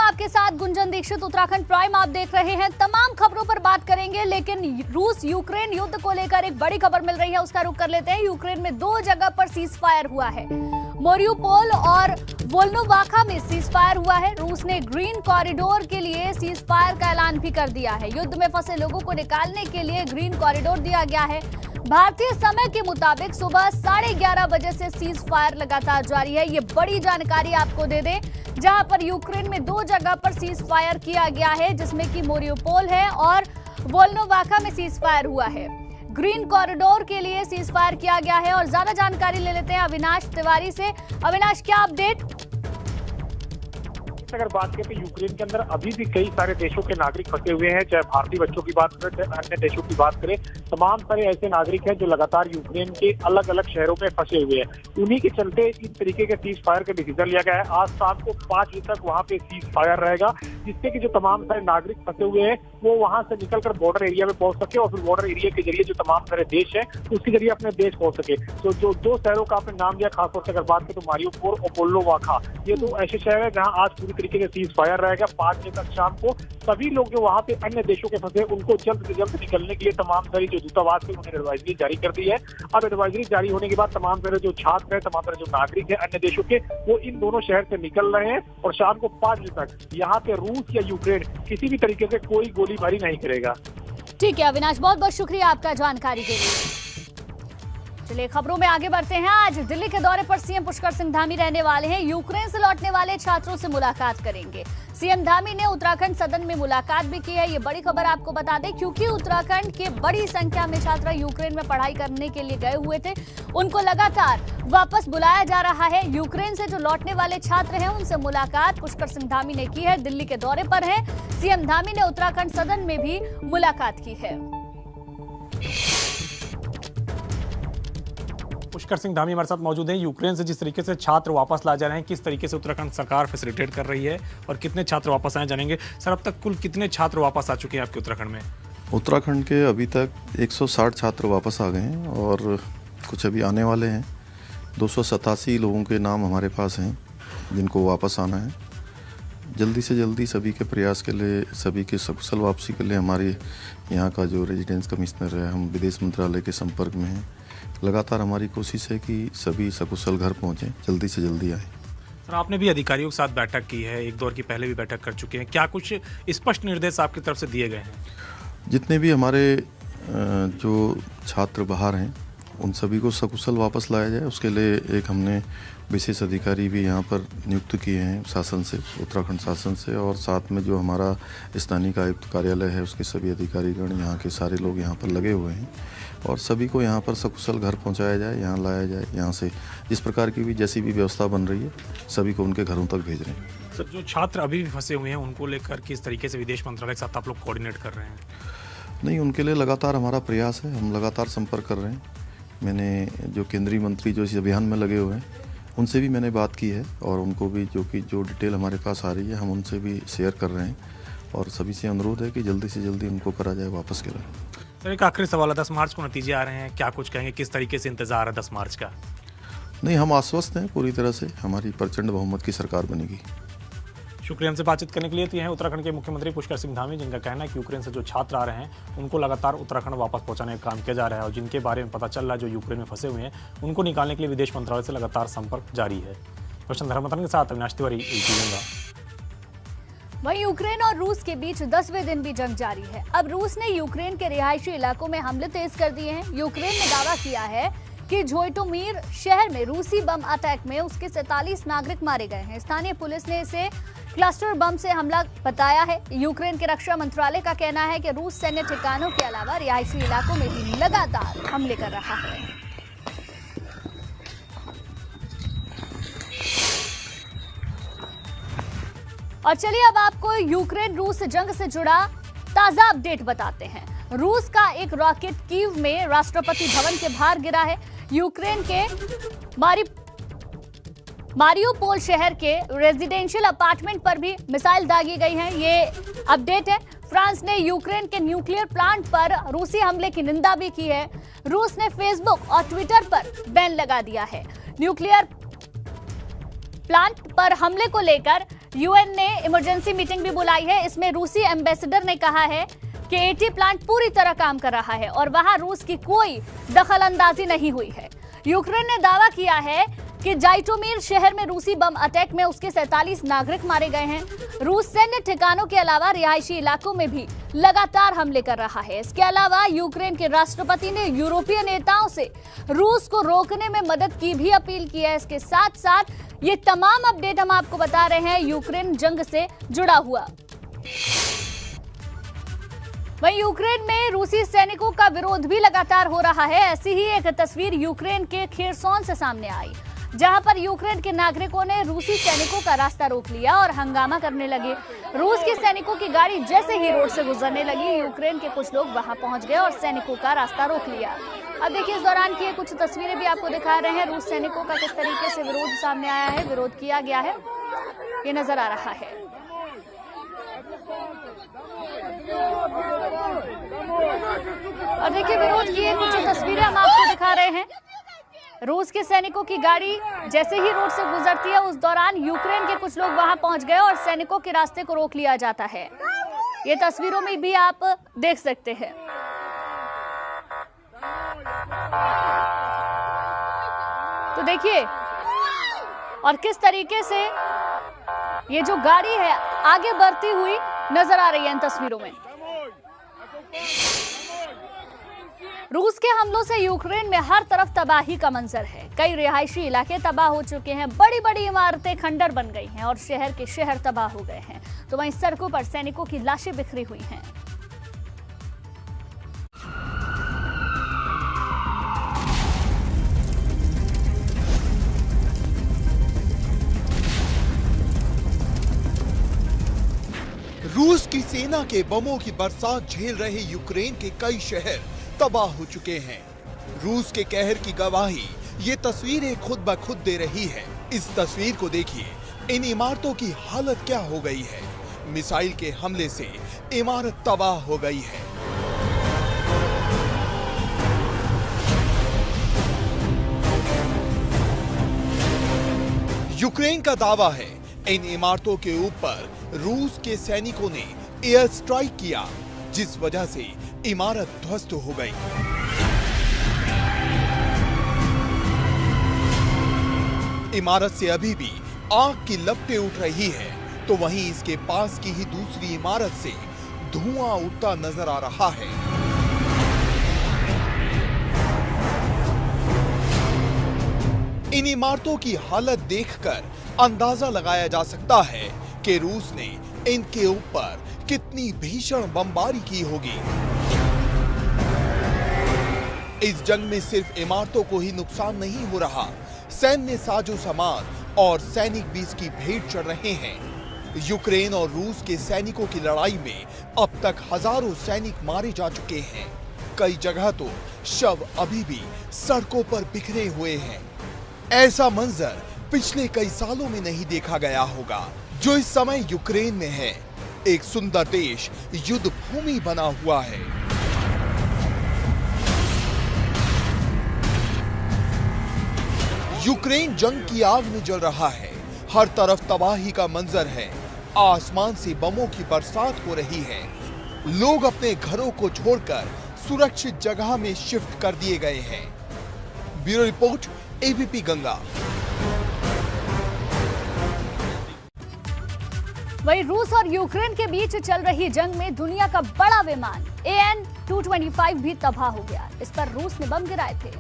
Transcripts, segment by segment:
आपके साथ गुंजन दीक्षित, उत्तराखंड प्राइम आप देख रहे हैं। तमाम खबरों पर बात करेंगे, लेकिन रूस यूक्रेन युद्ध को लेकर एक बड़ी खबर मिल रही है, उसका रुख कर लेते हैं। यूक्रेन में 2 जगह पर सीज फायर हुआ है। मारिउपोल और वोल्नोवाखा में सीज फायर हुआ है। रूस ने ग्रीन कॉरिडोर के लिए सीज फायर का ऐलान भी कर दिया है। युद्ध में फंसे लोगों को निकालने के लिए ग्रीन कॉरिडोर दिया गया है। भारतीय समय के मुताबिक सुबह 11:30 बजे से सीज फायर लगातार जारी है। ये बड़ी जानकारी आपको दे दें, जहां पर यूक्रेन में 2 जगह पर सीज फायर किया गया है, जिसमें कि मारिउपोल है और वोल्नोवाखा में सीज फायर हुआ है। ग्रीन कॉरिडोर के लिए सीज फायर किया गया है। और ज्यादा जानकारी ले लेते हैं अविनाश तिवारी से। अविनाश, क्या अपडेट? अगर बात करें तो यूक्रेन के अंदर अभी भी कई सारे देशों के नागरिक फंसे हुए हैं, चाहे भारतीय बच्चों की बात करें, चाहे अन्य देशों की बात करें। तमाम सारे ऐसे नागरिक हैं जो लगातार यूक्रेन के अलग अलग शहरों में फंसे हुए हैं। उन्हीं के चलते इस तरीके के सीज फायर का डिसीजन लिया गया है। आज शाम को 5 बजे तक वहाँ पे सीज फायर रहेगा, जिससे कि जो तमाम सारे नागरिक फंसे हुए हैं वो वहाँ से निकलकर बॉर्डर एरिया में पहुंच सके और फिर बॉर्डर एरिया के जरिए जो तमाम सारे देश है उसके जरिए अपने देश पहुंच सके। तो जो 2 शहरों का आपने नाम लिया, खासतौर से अगर बात करें तो मारिउपोल और वोल्नोवाखा, ये 2 ऐसे शहर है जहाँ आज पूरी तरीके से सीज फायर रहेगा। 5 बजे तक शाम को सभी लोग जो वहाँ पे अन्य देशों के फंसे उनको जल्द से जल्द निकलने के लिए तमाम सारी जो दूतावास है उन्होंने एडवाइजरी जारी कर दी है। अब एडवाइजरी जारी होने के बाद तमाम सारे जो छात्र है, तमाम सारे जो नागरिक है अन्य देशों के, वो इन दोनों शहर से निकल रहे हैं और शाम को 5 बजे तक यहाँ पे रूस या यूक्रेन किसी भी तरीके से कोई गोलीबारी नहीं करेगा। ठीक है अविनाश, बहुत बहुत शुक्रिया आपका जानकारी के लिए। चलिए खबरों में आगे बढ़ते हैं। आज दिल्ली के दौरे पर सीएम पुष्कर सिंह धामी रहने वाले हैं। यूक्रेन से लौटने वाले छात्रों से मुलाकात करेंगे। सीएम धामी ने उत्तराखंड सदन में मुलाकात भी की है। ये बड़ी खबर आपको बता दें, क्योंकि उत्तराखंड के बड़ी संख्या में छात्र यूक्रेन में पढ़ाई करने के लिए गए हुए थे, उनको लगातार वापस बुलाया जा रहा है। यूक्रेन से जो लौटने वाले छात्र हैं उनसे मुलाकात पुष्कर सिंह धामी ने की है। दिल्ली के दौरे पर है। सीएम धामी ने उत्तराखंड सदन में भी मुलाकात की है। पुष्कर सिंह धामी हमारे साथ मौजूद हैं। यूक्रेन से जिस तरीके से छात्र वापस ला जा रहे हैं, किस तरीके से उत्तराखंड सरकार फैसिलिटेट कर रही है और कितने छात्र वापस आए जानेंगे। सर, अब तक कुल कितने छात्र वापस आ चुके हैं आपके उत्तराखंड में? उत्तराखंड के अभी तक 160 छात्र वापस आ गए हैं और कुछ अभी आने वाले हैं। 287 लोगों के नाम हमारे पास हैं जिनको वापस आना है। जल्दी से जल्दी सभी के प्रयास के लिए, सभी के सकुशल वापसी के लिए हमारे यहाँ का जो रेजिडेंस कमिश्नर है, हम विदेश मंत्रालय के संपर्क में हैं। लगातार हमारी कोशिश है कि सभी सकुशल घर पहुँचें, जल्दी से जल्दी आएँ। सर, आपने भी अधिकारियों के साथ बैठक की है, एक दौर की पहले भी बैठक कर चुके हैं। क्या कुछ स्पष्ट निर्देश आपकी तरफ से दिए गए हैं? जितने भी हमारे जो छात्र बाहर हैं उन सभी को सकुशल वापस लाया जाए, उसके लिए एक हमने विशेष अधिकारी भी यहाँ पर नियुक्त किए हैं शासन से, उत्तराखंड शासन से, और साथ में जो हमारा स्थानीय आयुक्त कार्यालय है उसके सभी अधिकारीगण, यहाँ के सारे लोग यहाँ पर लगे हुए हैं और सभी को यहाँ पर सकुशल घर पहुँचाया जाए, यहाँ लाया जाए। यहाँ से जिस प्रकार की भी जैसी भी व्यवस्था बन रही है सभी को उनके घरों तक भेज रहे हैं। सर, जो छात्र अभी भी फंसे हुए हैं उनको लेकर किस तरीके से विदेश मंत्रालय के साथ आप लोग कोऑर्डिनेट कर रहे हैं? नहीं, उनके लिए लगातार हमारा प्रयास है, हम लगातार संपर्क कर रहे हैं। मैंने जो केंद्रीय मंत्री जो इस अभियान में लगे हुए हैं उनसे भी मैंने बात की है और उनको भी जो डिटेल हमारे पास आ रही है हम उनसे भी शेयर कर रहे हैं और सभी से अनुरोध है कि जल्दी से जल्दी उनको करा जाए वापस के लिए। सर, एक आखिरी सवाल है, 10 मार्च को नतीजे आ रहे हैं, क्या कुछ कहेंगे, किस तरीके से इंतजार है 10 मार्च का? नहीं, हम आश्वस्त हैं पूरी तरह से, हमारी प्रचंड बहुमत की सरकार बनेगी। शुक्रिया हमसे बातचीत करने के लिए। तो ये हैं उत्तराखंड के मुख्यमंत्री पुष्कर सिंह धामी, जिनका कहना है कि यूक्रेन से जो छात्र आ रहे हैं उनको लगातार उत्तराखंड वापस पहुंचाने का काम किया जा रहा है और जिनके बारे में पता चल रहा है जो यूक्रेन में फंसे हुए हैं उनको निकालने के लिए विदेश मंत्रालय से लगातार संपर्क जारी है। रोशन धर्मतन के साथ अविनाश तिवारी। वहीं यूक्रेन और रूस के बीच 10वें दिन भी जंग जारी है। अब रूस ने यूक्रेन के रिहायशी इलाकों में हमले तेज कर दिए हैं। यूक्रेन ने दावा किया है कि झोइटोमीर शहर में रूसी बम अटैक में उसके 47 नागरिक मारे गए हैं। स्थानीय पुलिस ने इसे क्लस्टर बम से हमला बताया है। यूक्रेन के रक्षा मंत्रालय का कहना है कि रूस सैन्य ठिकानों के अलावा रिहायशी इलाकों में भी लगातार हमले कर रहा है। और चलिए अब आपको यूक्रेन रूस जंग से जुड़ा ताजा अपडेट बताते हैं। रूस का एक रॉकेट कीव में राष्ट्रपति भवन के बाहर गिरा है। यूक्रेन के मारिउपोल शहर के रेजिडेंशियल अपार्टमेंट पर भी मिसाइल दागी गई है। ये अपडेट है। फ्रांस ने यूक्रेन के न्यूक्लियर प्लांट पर रूसी हमले की निंदा भी की है। रूस ने फेसबुक और ट्विटर पर बैन लगा दिया है। न्यूक्लियर प्लांट पर हमले को लेकर यूएन ने इमरजेंसी मीटिंग भी बुलाई है। इसमें रूसी एम्बेसडर ने कहा है कि एटी प्लांट पूरी तरह काम कर रहा है और वहां रूस की कोई दखलंदाजी नहीं हुई है। यूक्रेन ने दावा किया है कि जाइटोमिर शहर में रूसी बम अटैक में उसके 47 नागरिक मारे गए हैं। रूस सैन्य ठिकानों के अलावा रिहायशी इलाकों में भी लगातार हमले कर रहा है। इसके अलावा यूक्रेन के राष्ट्रपति ने यूरोपीय नेताओं से रूस को रोकने में मदद की भी अपील की है। इसके साथ साथ ये तमाम अपडेट हम आपको बता रहे हैं यूक्रेन जंग से जुड़ा हुआ। वहीं यूक्रेन में रूसी सैनिकों का विरोध भी लगातार हो रहा है। ऐसी ही एक तस्वीर यूक्रेन के खेरसोन से सामने आई, जहां पर यूक्रेन के नागरिकों ने रूसी सैनिकों का रास्ता रोक लिया और हंगामा करने लगे। रूस के सैनिकों की गाड़ी जैसे ही रोड से गुजरने लगी, यूक्रेन के कुछ लोग वहां पहुंच गए और सैनिकों का रास्ता रोक लिया। अब देखिए, इस दौरान की कुछ तस्वीरें भी आपको दिखा रहे हैं। रूस सैनिकों का किस तरीके से विरोध सामने आया है, विरोध किया गया है, ये नजर आ रहा है। और देखिए, विरोध की कुछ तस्वीरें हम आपको दिखा रहे हैं। रूस के सैनिकों की गाड़ी जैसे ही रोड से गुजरती है, उस दौरान यूक्रेन के कुछ लोग वहां पहुंच गए और सैनिकों के रास्ते को रोक लिया जाता है। ये तस्वीरों में भी आप देख सकते हैं। तो देखिए, और किस तरीके से ये जो गाड़ी है आगे बढ़ती हुई नजर आ रही है इन तस्वीरों में। रूस के हमलों से यूक्रेन में हर तरफ तबाही का मंजर है। कई रिहायशी इलाके तबाह हो चुके हैं, बड़ी बड़ी इमारतें खंडर बन गई हैं और शहर के शहर तबाह हो गए हैं। तो वहीं सड़कों पर सैनिकों की लाशें बिखरी हुई हैं। रूस की सेना के बमों की बरसात झेल रहे यूक्रेन के कई शहर तबाह हो चुके हैं। रूस के कहर की गवाही ये तस्वीरें खुद ब खुद दे रही है। इस तस्वीर को देखिए, इन इमारतों की हालत क्या हो गई है। मिसाइल के हमले से इमारत तबाह हो गई है। यूक्रेन का दावा है इन इमारतों के ऊपर रूस के सैनिकों ने एयर स्ट्राइक किया, जिस वजह से इमारत ध्वस्त हो गई। इमारत से अभी भी आग की लपटें उठ रही है, तो वहीं इसके पास की ही दूसरी इमारत से धुआं उठता नजर आ रहा है। इन इमारतों की हालत देखकर अंदाजा लगाया जा सकता है कि रूस ने इनके ऊपर कितनी भीषण बमबारी की होगी। इस जंग में सिर्फ इमारतों को ही नुकसान नहीं हो रहा, सैन्य साजो सामान और सैनिक भी इसकी भेंट चढ़ रहे हैं। यूक्रेन और रूस के सैनिकों की लड़ाई में अब तक हजारों सैनिक मारे जा चुके हैं। कई जगह तो शव अभी भी सड़कों पर बिखरे हुए हैं। ऐसा मंजर पिछले कई सालों में नहीं देखा गया होगा, जो इस समय यूक्रेन में है। एक सुंदर देश युद्ध भूमि बना हुआ है। यूक्रेन जंग की आग में जल रहा है। हर तरफ तबाही का मंजर है। आसमान से बमों की बरसात हो रही है। लोग अपने घरों को छोड़कर सुरक्षित जगह में शिफ्ट कर दिए गए हैं। Bureau report, ABP Ganga. वहीं रूस और यूक्रेन के बीच चल रही जंग में दुनिया का बड़ा विमान AN-225 भी तबाह हो गया। इस पर रूस ने बम गिराए थे।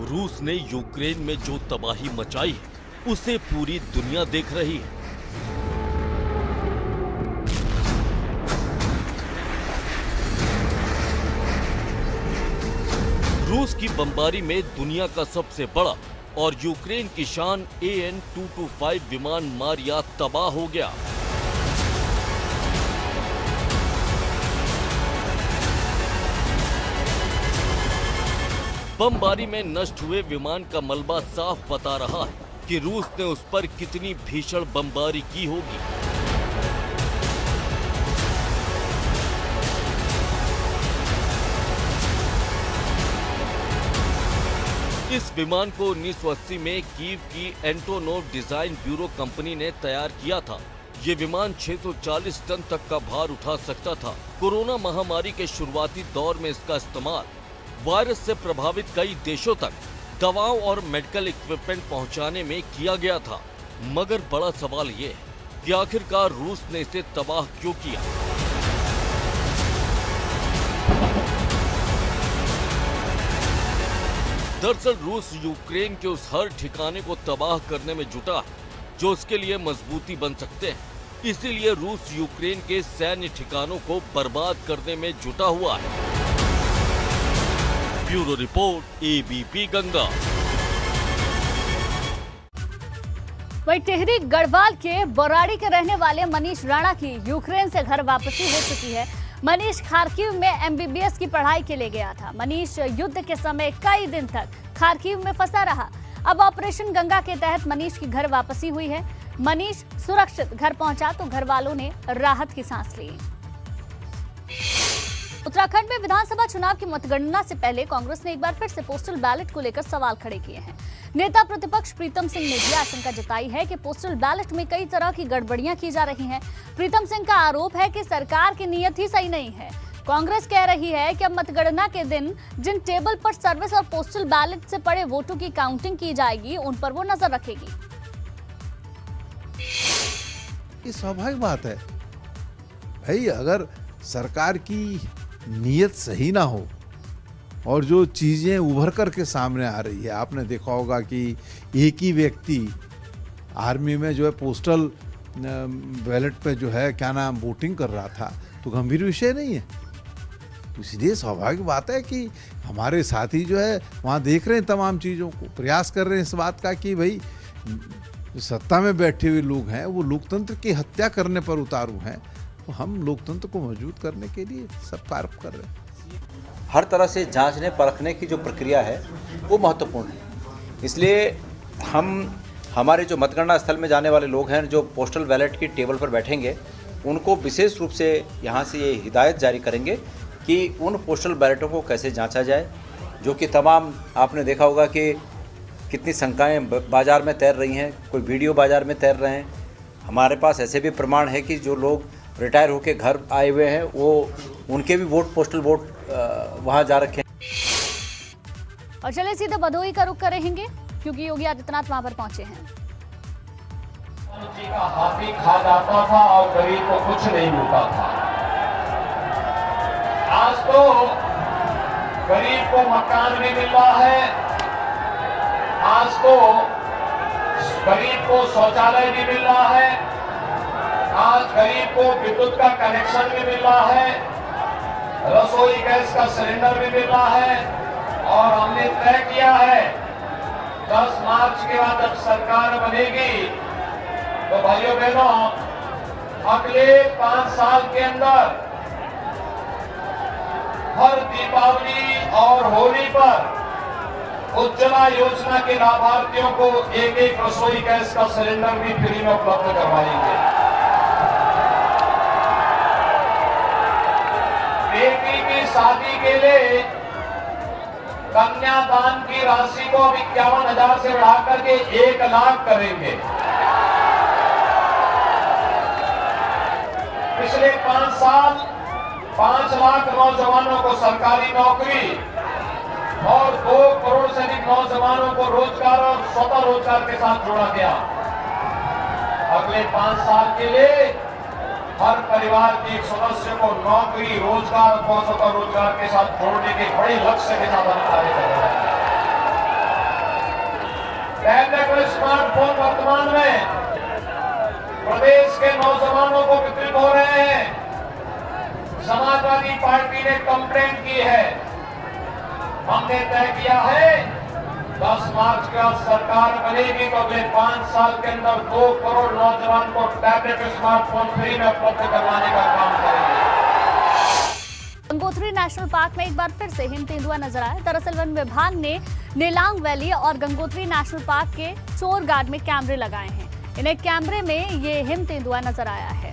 रूस ने यूक्रेन में जो तबाही मचाई है, उसे पूरी दुनिया देख रही है। रूस की बमबारी में दुनिया का सबसे बड़ा और यूक्रेन की शान AN-225 विमान मारिया तबाह हो गया। बमबारी में नष्ट हुए विमान का मलबा साफ बता रहा है कि रूस ने उस पर कितनी भीषण बमबारी की होगी। इस विमान को 1980 में कीव की एंटोनोव डिजाइन ब्यूरो कंपनी ने तैयार किया था। ये विमान 640 टन तक का भार उठा सकता था। कोरोना महामारी के शुरुआती दौर में इसका इस्तेमाल वायरस से प्रभावित कई देशों तक दवाओं और मेडिकल इक्विपमेंट पहुंचाने में किया गया था। मगर बड़ा सवाल ये है कि आखिरकार रूस ने इसे तबाह क्यों किया। दरअसल रूस यूक्रेन के उस हर ठिकाने को तबाह करने में जुटा है जो उसके लिए मजबूती बन सकते हैं। इसीलिए रूस यूक्रेन के सैन्य ठिकानों को बर्बाद करने में जुटा हुआ है। Bureau report, ABP Ganga. वहीं टिहरी गढ़वाल के बोराड़ी के रहने वाले मनीष राणा की यूक्रेन से घर वापसी हो चुकी है। मनीष खार्किव में एमबीबीएस की पढ़ाई के लिए गया था। मनीष युद्ध के समय कई दिन तक खार्किव में फंसा रहा। अब ऑपरेशन गंगा के तहत मनीष की घर वापसी हुई है। मनीष सुरक्षित घर पहुंचा तो घर वालों ने राहत की सांस ली। उत्तराखंड में विधानसभा चुनाव की मतगणना से पहले कांग्रेस ने एक बार फिर से पोस्टल बैलेट को लेकर सवाल खड़े किए हैं। नेता प्रतिपक्ष प्रीतम सिंह ने भी आशंका जताई है कि पोस्टल बैलेट में कई तरह की गड़बड़ियां की जा रही हैं। प्रीतम सिंह का आरोप है कि सरकार की नीयत ही सही नहीं है। कांग्रेस कह रही है कि अब मतगणना के दिन जिन टेबल पर सर्विस और पोस्टल बैलेट से पड़े वोटों की काउंटिंग की जाएगी, उन पर वो नजर रखेगी। ये स्वाभाविक बात है भाई, अगर सरकार की नीयत सही ना हो और जो चीज़ें उभर कर के सामने आ रही है, आपने देखा होगा कि एक ही व्यक्ति आर्मी में जो है पोस्टल बैलेट पे जो है क्या नाम वोटिंग कर रहा था, तो गंभीर विषय नहीं है। तो इसलिए स्वाभाविक बात है कि हमारे साथी जो है वहाँ देख रहे हैं तमाम चीज़ों को, प्रयास कर रहे हैं इस बात का कि भाई जो सत्ता में बैठे हुए लोग हैं वो लोकतंत्र की हत्या करने पर उतारू हैं, तो हम लोकतंत्र को मजबूत करने के लिए सब कार्य कर रहे हैं। हर तरह से जांचने परखने की जो प्रक्रिया है वो महत्वपूर्ण है। इसलिए हमारे जो मतगणना स्थल में जाने वाले लोग हैं जो पोस्टल बैलेट की टेबल पर बैठेंगे, उनको विशेष रूप से यहाँ से ये हिदायत जारी करेंगे कि उन पोस्टल बैलेटों को कैसे जांचा जाए, जो कि तमाम आपने देखा होगा कि कितनी शंकाएं बाज़ार में तैर रही हैं, कोई वीडियो बाज़ार में तैर रहे हैं। हमारे पास ऐसे भी प्रमाण है कि जो लोग रिटायर होकर घर आए हुए हैं वो उनके भी वोट पोस्टल वोट वहाँ जा रखे हैं। और चलिए सीधे भदोही का रुख करेंगे क्योंकि योगी आदित्यनाथ वहां पर पहुंचे हैं। जी का हाथी खा जाता था और गरीब को कुछ नहीं मिलता था। आज तो गरीब को मकान भी मिल रहा है, आज तो गरीब को शौचालय भी मिल रहा है, आज गरीब को विद्युत का कनेक्शन भी मिल रहा है, रसोई गैस का सिलेंडर भी मिल रहा है। और हमने तय किया है 10 मार्च के बाद जब सरकार बनेगी तो भाइयों बहनों अगले 5 साल के अंदर हर दीपावली और होली पर उज्ज्वला योजना के लाभार्थियों को एक रसोई गैस का सिलेंडर भी फ्री में उपलब्ध करवाएंगे। बेटी की शादी के लिए कन्यादान की राशि को अब 51,000 से बढ़ाकर के 1 लाख करेंगे। पिछले 5 साल 5 लाख नौजवानों को सरकारी नौकरी और 2 करोड़ से अधिक नौजवानों को रोजगार और स्वतः रोजगार के साथ जोड़ा गया। अगले 5 साल के लिए हर परिवार के एक सदस्य को नौकरी, रोजगार और स्वतः रोजगार के साथ जोड़ने के बड़े लक्ष्य के साथ हम कार्य कर रहे हैं। टैबलेट और स्मार्टफोन वर्तमान में प्रदेश के नौजवानों को वितरित हो रहे हैं। समाजवादी पार्टी ने कंप्लेंट की है, हमने तय किया है 10 मार्च के बाद सरकार बनेगी तो अगले 5 साल के अंदर 2 करोड़ नौजवान को टैबलेट स्मार्टफोन फ्री में उपलब्ध करवाने का काम करेंगे। गंगोत्री नेशनल पार्क में एक बार फिर से हिम तेंदुआ नजर आया। दरअसल वन विभाग ने नेलांग वैली और गंगोत्री नेशनल पार्क के चोर गार्ड में कैमरे लगाए हैं। इन्हें कैमरे में ये हिम तेंदुआ नजर आया है।